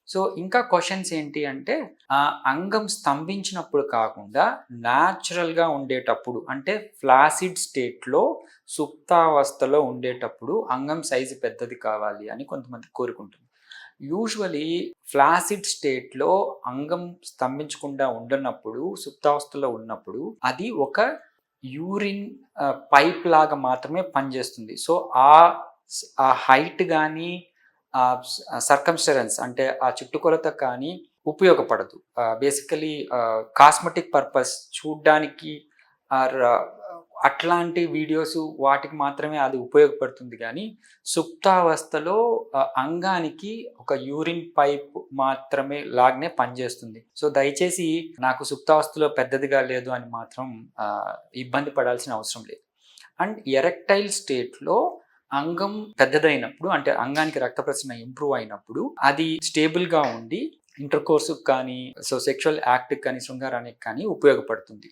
So ఇంకా questions ఏంటి అంటే అంగం స్తంభించినప్పుడు కాకుండా న్యాచురల్‌గా ఉండేటప్పుడు అంటే ఫ్లాసిడ్ స్టేట్‌లో సుప్తావస్థలో ఉండేటప్పుడు అంగం సైజు పెద్దది కావాలి అని కొంతమంది కోరుకుంటుంది. యూజువల్లీ ఫ్లాసిడ్ స్టేట్‌లో అంగం స్తంభించకుండా ఉండనప్పుడు సుప్తావస్థలో ఉన్నప్పుడు అది ఒక యూరిన్ పైప్ లాగా మాత్రమే పనిచేస్తుంది. సో, ఆ హైట్ గాని సర్కమ్స్టెరెన్స్ అంటే ఆ చుట్టుకొలత కానీ ఉపయోగపడదు. బేసికలీ కాస్మెటిక్ పర్పస్ చూడ్డానికి ఆర్ అట్లాంటి వీడియోస్ వాటికి మాత్రమే అది ఉపయోగపడుతుంది గానీ, సుప్తావస్థలో అంగానికి ఒక యూరిన్ పైప్ మాత్రమే లాగానే పనిచేస్తుంది. సో, దయచేసి నాకు సుప్తావస్థలో పెద్దదిగా లేదు అని మాత్రం ఇబ్బంది పడాల్సిన అవసరం లేదు. అండ్ ఎరెక్టైల్ స్టేట్‌లో అంగం పెద్దదైనప్పుడు అంటే అంగానికి రక్త ప్రసరణ ఇంప్రూవ్ అయినప్పుడు అది స్టేబుల్‌గా ఉండి ఇంటర్‌కోర్స్‌కి కానీ, సో సెక్షువల్ యాక్ట్‌కి కానీ, శృంగారానికి కానీ ఉపయోగపడుతుంది.